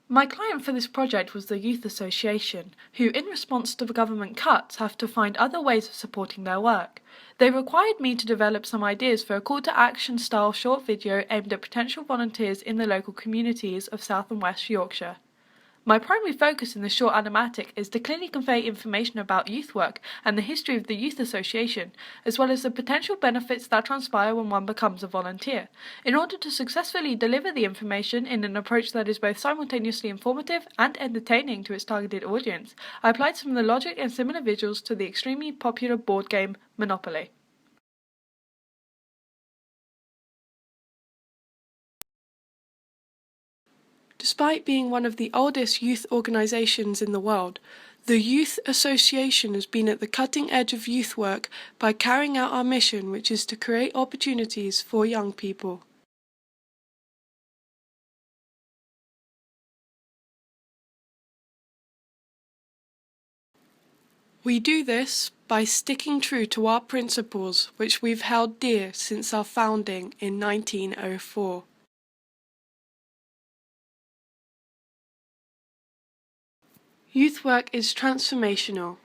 My client for this project was the Youth Association, who, in response to the government cuts, have to find other ways of supporting their work. They required me to develop some ideas for a call-to-action style short video aimed at potential volunteers in the local communities of South and West Yorkshire. My primary focus in the short animatic is to clearly convey information about youth work and the history of the Youth Association, as well as the potential benefits that transpire when one becomes a volunteer. In order to successfully deliver the information in an approach that is both simultaneously informative and entertaining to its targeted audience, I applied some of the logic and similar visuals to the extremely popular board game Monopoly. Despite being one of the oldest youth organisations in the world, the Youth Association has been at the cutting edge of youth work by carrying out our mission, which is to create opportunities for young people. We do this by sticking true to our principles, which we've held dear since our founding in 1904. Youth work is transformational.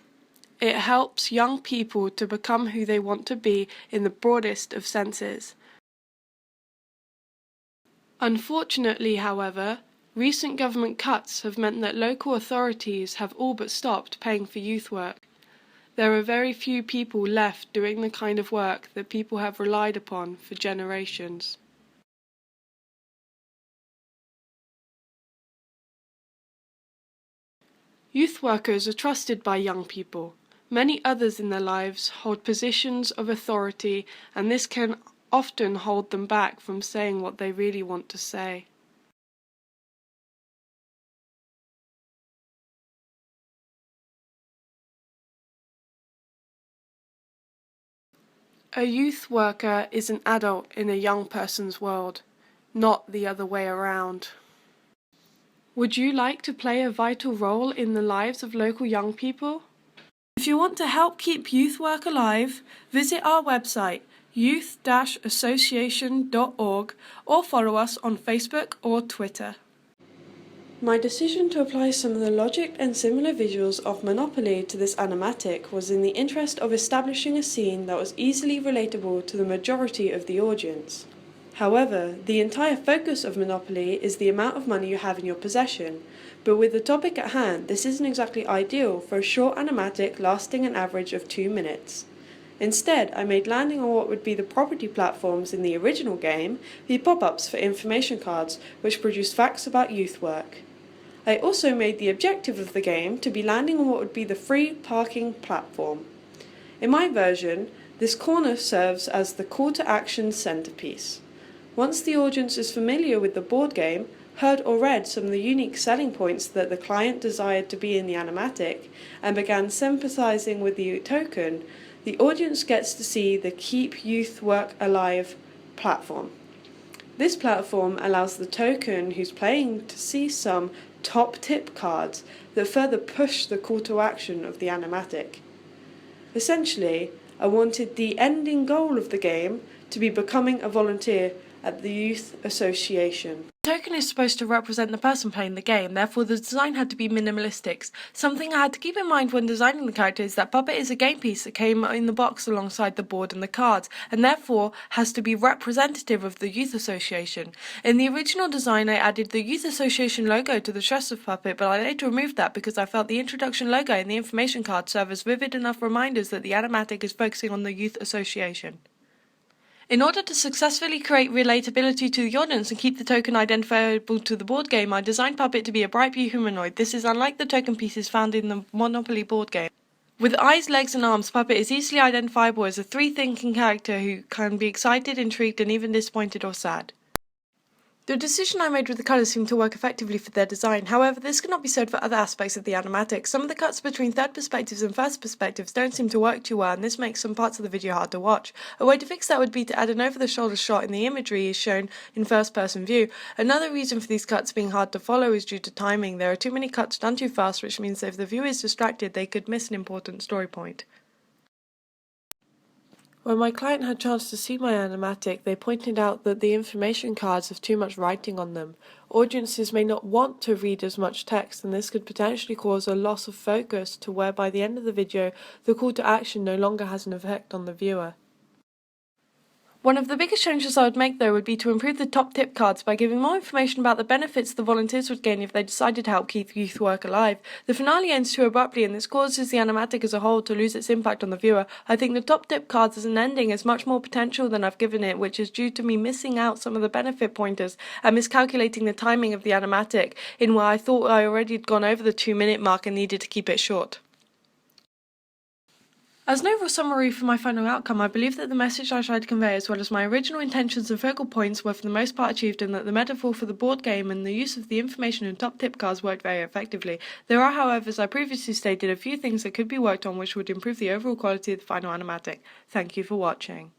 It helps young people to become who they want to be in the broadest of senses. Unfortunately, however, recent government cuts have meant that local authorities have all but stopped paying for youth work. There are very few people left doing the kind of work that people have relied upon for generations. Youth workers are trusted by young people. Many others in their lives hold positions of authority, and this can often hold them back from saying what they really want to say. A youth worker is an adult in a young person's world, not the other way around. Would you like to play a vital role in the lives of local young people? If you want to help keep youth work alive, visit our website youth-association.org or follow us on Facebook or Twitter. My decision to apply some of the logic and similar visuals of Monopoly to this animatic was in the interest of establishing a scene that was easily relatable to the majority of the audience. However, the entire focus of Monopoly is the amount of money you have in your possession, but with the topic at hand, this isn't exactly ideal for a short animatic lasting an average of 2 minutes. Instead, I made landing on what would be the property platforms in the original game the pop-ups for information cards which produce facts about youth work. I also made the objective of the game to be landing on what would be the free parking platform. In my version, this corner serves as the call to action centerpiece. Once the audience is familiar with the board game, heard or read some of the unique selling points that the client desired to be in the animatic, and began sympathizing with the token, the audience gets to see the Keep Youth Work Alive platform. This platform allows the token who's playing to see some top tip cards that further push the call to action of the animatic. Essentially, I wanted the ending goal of the game to be becoming a volunteer at the Youth Association. The token is supposed to represent the person playing the game, therefore the design had to be minimalistic. Something I had to keep in mind when designing the character is that Puppet is a game piece that came in the box alongside the board and the cards, and therefore has to be representative of the Youth Association. In the original design I added the Youth Association logo to the chest of Puppet, but I later removed that because I felt the introduction logo and the information card serve as vivid enough reminders that the animatic is focusing on the Youth Association. In order to successfully create relatability to the audience and keep the token identifiable to the board game, I designed Puppet to be a bright blue humanoid. This is unlike the token pieces found in the Monopoly board game. With eyes, legs and arms, Puppet is easily identifiable as a free-thinking character who can be excited, intrigued and even disappointed or sad. The decision I made with the colours seemed to work effectively for their design. However, this could not be said for other aspects of the animatic. Some of the cuts between third perspectives and first perspectives don't seem to work too well, and this makes some parts of the video hard to watch. A way to fix that would be to add an over-the-shoulder shot in the imagery is shown in first-person view. Another reason for these cuts being hard to follow is due to timing. There are too many cuts done too fast, which means that if the viewer is distracted, they could miss an important story point. When my client had a chance to see my animatic, they pointed out that the information cards have too much writing on them. Audiences may not want to read as much text, and this could potentially cause a loss of focus to where by the end of the video, the call to action no longer has an effect on the viewer. One of the biggest changes I would make, though, would be to improve the top tip cards by giving more information about the benefits the volunteers would gain if they decided to help keep youth work alive. The finale ends too abruptly, and this causes the animatic as a whole to lose its impact on the viewer. I think the top tip cards as an ending has much more potential than I've given it, which is due to me missing out some of the benefit pointers and miscalculating the timing of the animatic, in where I thought I already had gone over the 2-minute mark and needed to keep it short. As an overall summary for my final outcome, I believe that the message I tried to convey, as well as my original intentions and focal points, were for the most part achieved, and that the metaphor for the board game and the use of the information and top tip cards worked very effectively. There are, however, as I previously stated, a few things that could be worked on which would improve the overall quality of the final animatic. Thank you for watching.